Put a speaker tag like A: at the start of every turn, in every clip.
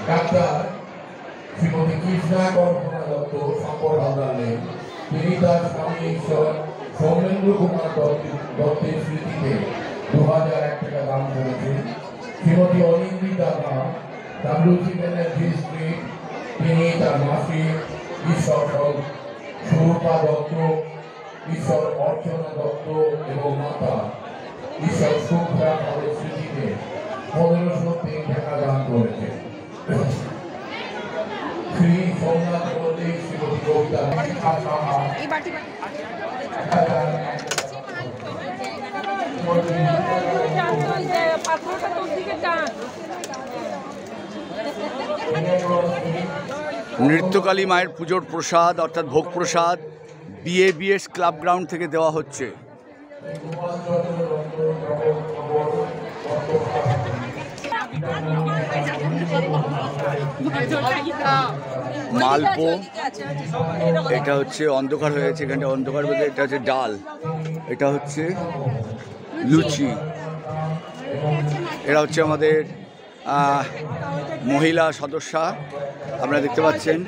A: Doctor Shrimati Krishna কল্পনা দত্ত সম্পর হালদার নেই। তিনি তার স্বামী ঈশ্বর সৌমেন্দ্র কুমার দত্তের স্মৃতিতে 2001 টাকা দান করেছেন। শ্রীমতী অনিন্দিতা নাথ ডাব্লিউসি ব্যানার্জি স্ট্রিট, তিনি তার মাসি ঈশ্বর সুরূপা দত্ত, ঈশ্বর অর্চনা দত্ত এবং মাতা ঈশ্বর শুভ্রা পালের স্মৃতিতে 1503 টাকা দান করেছেন। শ্রী সোমনাথ মন্দির শ্রীমতী কবিতা
B: নৃত্যকালী মায়ের পুজোর প্রসাদ অর্থাৎ ভোগ প্রসাদ বিএবিএস ক্লাব গ্রাউন্ড থেকে দেওয়া হচ্ছে। মালপো, এটা হচ্ছে অন্ধকার হয়েছে, এখানটা অন্ধকার বলতে এটা হচ্ছে ডাল, এটা হচ্ছে লুচি। এরা হচ্ছে আমাদের মহিলা সদস্যা, আপনারা দেখতে পাচ্ছেন।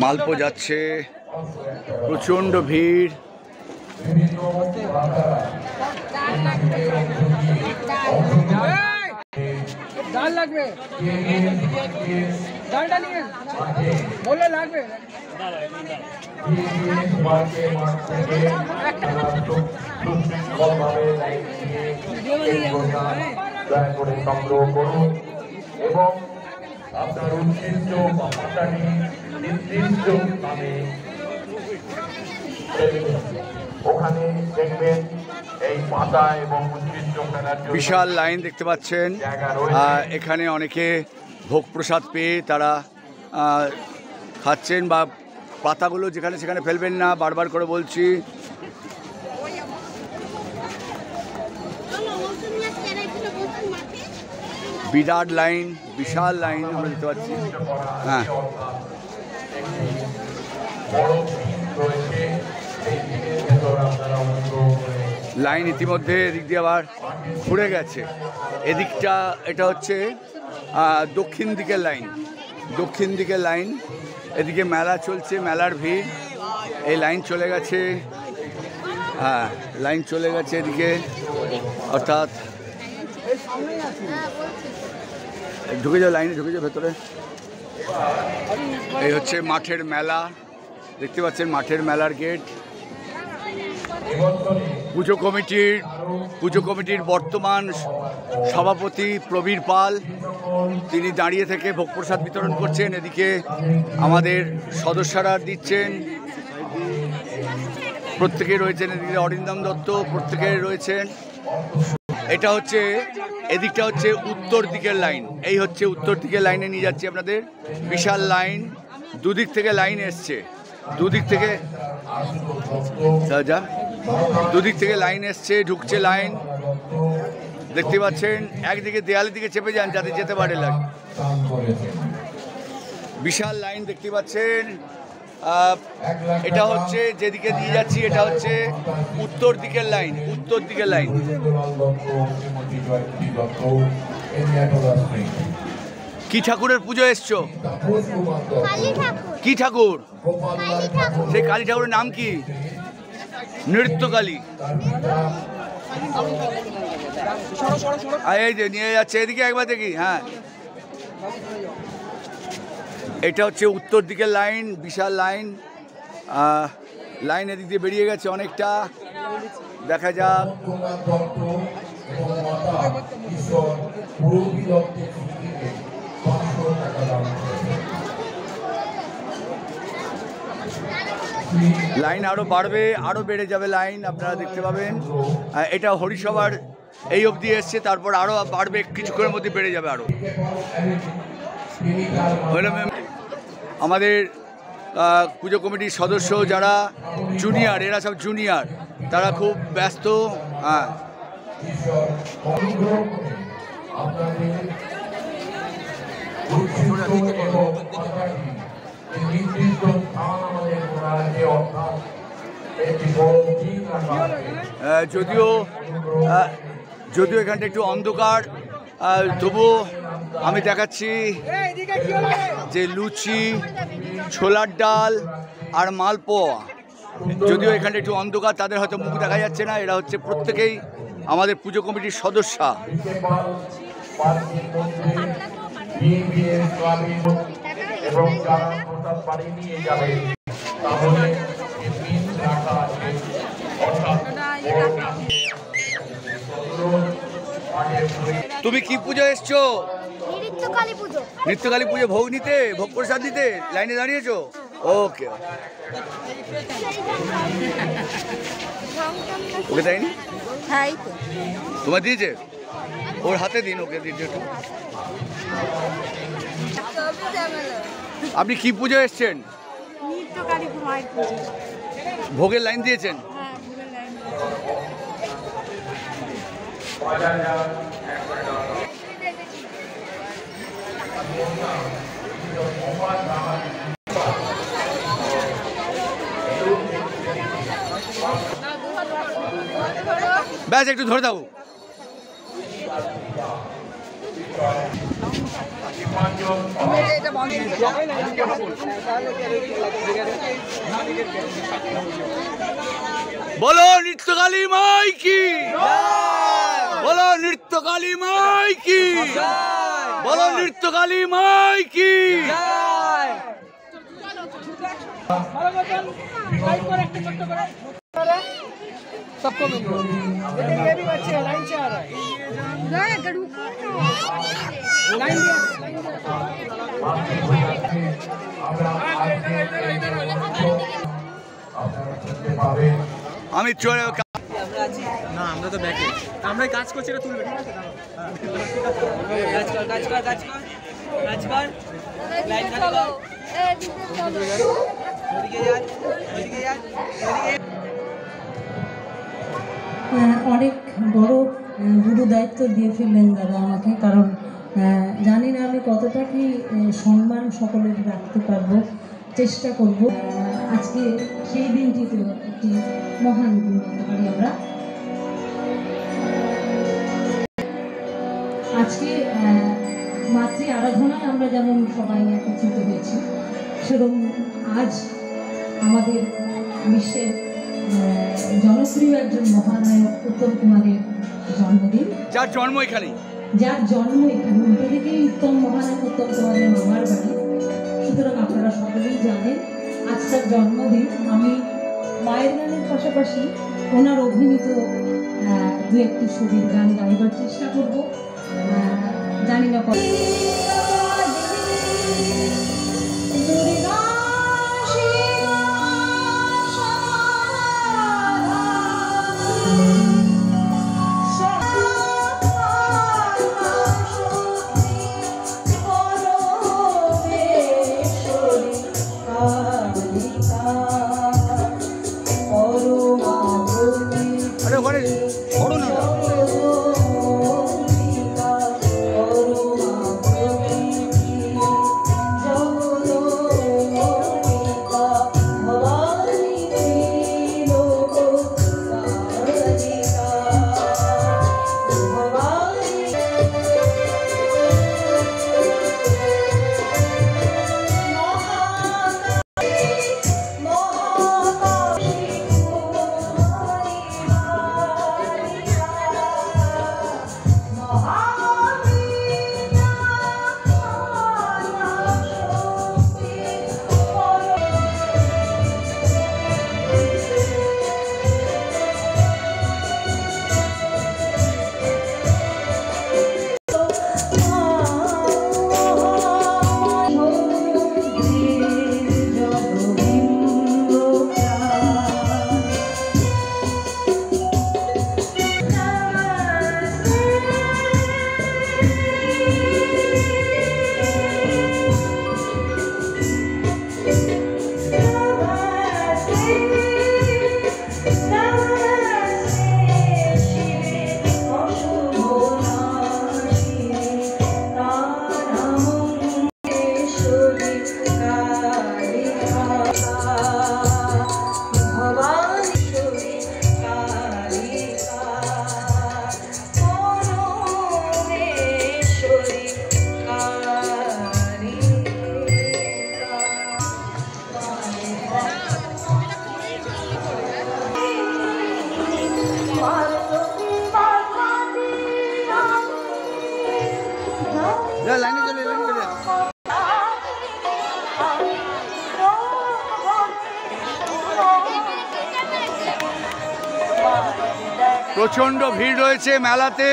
B: মালপো যাচ্ছে, প্রচণ্ড ভিড়।
C: ডাল লাগবে, ডালটা নিয়ে বলে লাগবে।
A: সংগ্রহ করুন এবং আপনার উদ্দেশ্য বা মাতাটি নির্দিষ্ট নামে ওখানে দেখবেন এই পাতা এবং উদ্দেশ্য ফেলার জন্য
B: বিশাল লাইন দেখতে পাচ্ছেন। এখানে অনেকে ভোগ প্রসাদ পেয়ে তারা খাচ্ছেন, বা পাতাগুলো যেখানে সেখানে ফেলবেন না, বারবার করে বলছি। বিরাট লাইন, বিশাল লাইন আমরা দেখতে পাচ্ছি। হ্যাঁ, লাইন ইতিমধ্যে এদিক দিয়ে আবার ঘুরে গেছে। এদিকটা এটা হচ্ছে দক্ষিণ দিকের লাইন, দক্ষিণ দিকের লাইন। এদিকে মেলা চলছে, মেলার ভিড়। এই লাইন চলে গেছে, হ্যাঁ লাইন চলে গেছে এদিকে, অর্থাৎ ঢুকে যাও, লাইনে ঢুকে যাও ভেতরে। এই হচ্ছে মাঠের মেলা, দেখতে পাচ্ছেন মাঠের মেলার গেট। পুজো কমিটির বর্তমান সভাপতি প্রবীর পাল, তিনি দাঁড়িয়ে থেকে ভোগ প্রসাদ বিতরণ করছেন। এদিকে আমাদের সদস্যরা দিচ্ছেন, প্রত্যেকে রয়েছেন। এদিকে অরিন্দম দত্ত প্রত্যেকে রয়েছেন। এটা হচ্ছে, এদিকটা হচ্ছে উত্তর দিকের লাইন। এই হচ্ছে উত্তর দিকের লাইনে নিয়ে যাচ্ছি আপনাদের। বিশাল লাইন, দুদিক থেকে লাইন এসছে, দুদিক থেকে দুদিক থেকে লাইন এসছে, ঢুকছে লাইন। দেখতে পাচ্ছেন একদিকে দেয়ালের দিকে চেপে যান যাতে যেতে পারে লাগে। বিশাল লাইন দেখতে পাচ্ছেন। এটা হচ্ছে যেদিকে দিয়ে যাচ্ছি, এটা হচ্ছে উত্তর দিকের লাইন, উত্তর দিকের লাইন। কি ঠাকুরের পুজো এসছো? কি ঠাকুর? সেই কালী ঠাকুরের নাম কি? নৃত্যকালী। এই যে নিয়ে যাচ্ছে, এদিকে একবার দেখি। হ্যাঁ, এটা হচ্ছে উত্তর দিকের লাইন, বিশাল লাইন। লাইন এদিক দিয়ে বেরিয়ে গেছে অনেকটা, দেখা যাক। লাইন আরো বাড়বে, আরো বেড়ে যাবে লাইন, আপনারা দেখতে পাবেন। এটা হরিসভার এই অবধি এসছে, তারপর আরো বাড়বে, কিছুক্ষণের মধ্যে বেড়ে যাবে আরো। আমাদের পুজো কমিটির সদস্য যারা জুনিয়র, এরা সব জুনিয়র, তারা খুব ব্যস্ত। হ্যাঁ, যদিও এখানটা একটু অন্ধকার, আর তবুও আমি দেখাচ্ছি
C: এদিকে কি হলো
B: যে লুচি, ছোলার ডাল আর মালপোয়া। যদিও এখানে একটু অন্ধকার, তাদের হয়তো মুখ দেখা যাচ্ছে না। এরা হচ্ছে প্রত্যেকেই আমাদের পুজো কমিটির সদস্যা।
A: এবং যারা প্রসাদ বাড়ি নিয়ে যাবে তাহলে রাখা আছে
B: তুমি কি পুজো এসছো?
D: নিত্যকালী পুজো।
B: নিত্যকালী পুজো ভোগ নিতে, ভোগ প্রসাদ নিতে লাইনে দাঁড়িয়েছো? ওকে ওকে দেয়নি?
D: হ্যাঁ এই তো।
B: তোমার দিয়েছে? ওর হাতে দিন, ওকে দিয়েছে। আপনি কি পুজো এসছেন?
D: নিত্যকালী মায়ের পুজো।
B: ভোগের লাইন দিয়েছেন?
D: হ্যাঁ ভোগের লাইন।
B: ব্যাস একটু ধরে দাও। বলো নৃত্যকালী মাই কি, বলো নৃত্যকালী মাই কি, বলো নৃত্যকালী মাই কি।
C: सबको मिल लेकिन ये भी बच्चे लाइन से आ रहा है। लाइन
B: আমি চলে
C: না আমরা তো ব্যাকে আমরাই কাজ করছি, এটা তুলবে। ঠিক আছে কাজ কর কাজ কর কাজ কর কাজ কর লাইন চলো ওদিকে যা ওদিকে যা ওদিকে।
E: অনেক বড় গুরু দায়িত্ব দিয়ে ফেললেন দাদা আমাকে, কারণ জানি না আমি কতটা কি সম্মান সকলের রাখতে পারবো, চেষ্টা করব। আজকে সেই দিনটিতে একটি মহান দিন বলতে পারি আমরা। আজকে মাতৃ আরাধনায় আমরা যেমন সবাই একত্রিত হয়েছি, সেরকম আজ আমাদের বিশ্বের জনপ্রিয় একজন মহানায়ক উত্তম কুমারের জন্মদিন,
B: যার জন্ম এখানে,
E: যার জন্ম এখানে। উল্টো দিকেই উত্তম মহানায়ক উত্তম কুমারের মামার বাড়ি। সুতরাং আপনারা সকলেই জানেন আজকের জন্মদিন। আমি মায়ের গানের পাশাপাশি ওনার অভিনীত দু একটি ছবির গান গাইবার চেষ্টা করব। জানি না
B: লাইনে চলে প্রচন্ড ভিড় রয়েছে মেলাতে,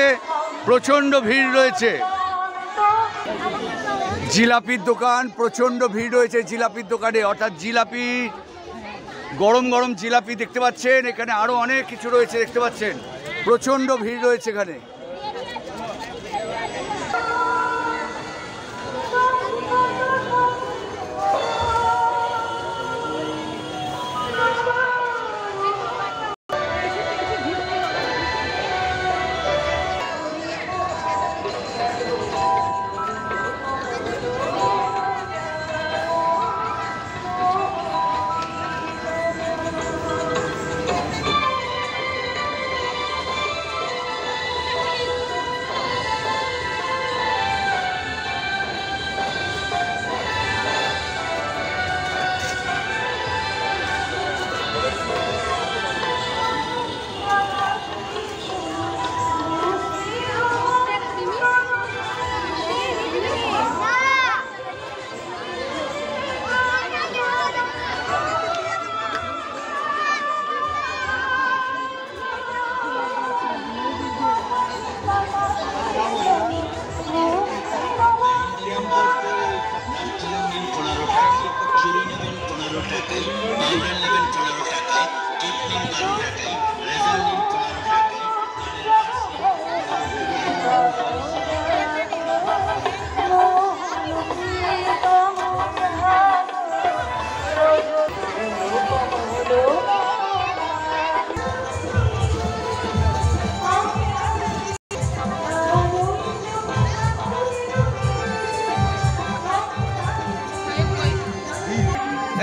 B: প্রচন্ড ভিড় রয়েছে। জিলাপির দোকান, প্রচন্ড ভিড় রয়েছে জিলাপির দোকানে, অর্থাৎ জিলাপি, গরম গরম জিলাপি দেখতে পাচ্ছেন। এখানে আরো অনেক কিছু রয়েছে দেখতে পাচ্ছেন, প্রচন্ড ভিড় রয়েছে এখানে।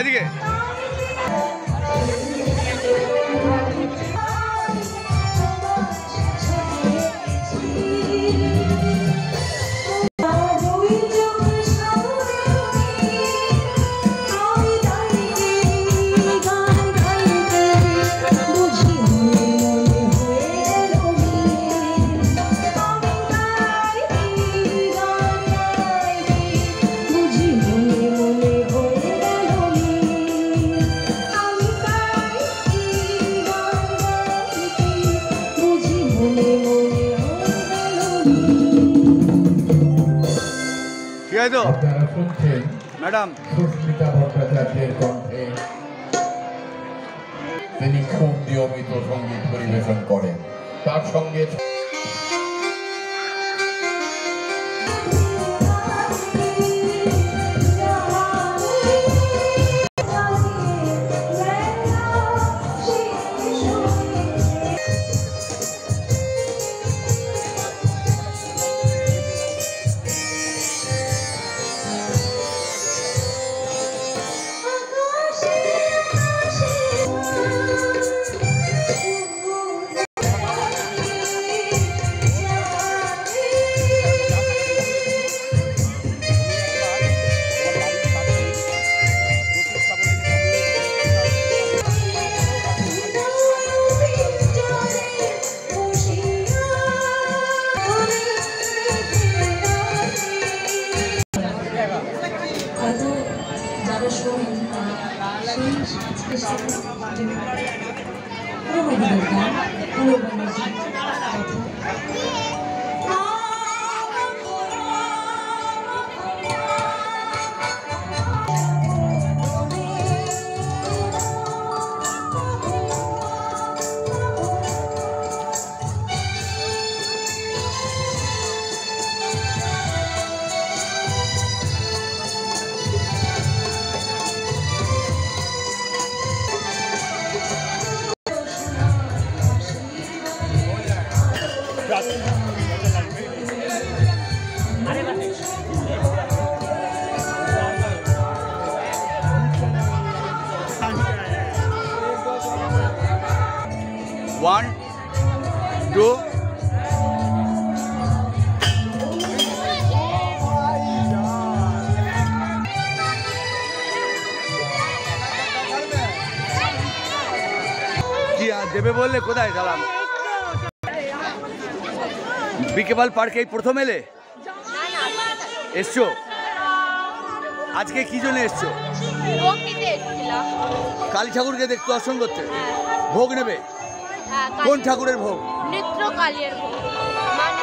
B: এদিকে
A: আপনারা শুনছেন
B: ম্যাডাম
A: সুস্মিতা ভট্টাচার্যের কণ্ঠে। তিনি খুব নিয়মিত সঙ্গীত পরিবেশন করেন, তার সঙ্গে One, two. দেবে বললে কোথায় গেলাম? বিকেপাল পার্কে প্রথম এলে?
B: এসছো? আজকে কি জন্য এসছো?
D: ভোগ নিতে এসেছিলাম।
B: কালী ঠাকুরকে দেখতে দর্শন করতে?
D: হ্যাঁ।
B: ভোগ নেবে?
D: হ্যাঁ,
B: কোন ঠাকুরের ভোগ?
D: নৃত্য কালিয়ার ভোগ। মানে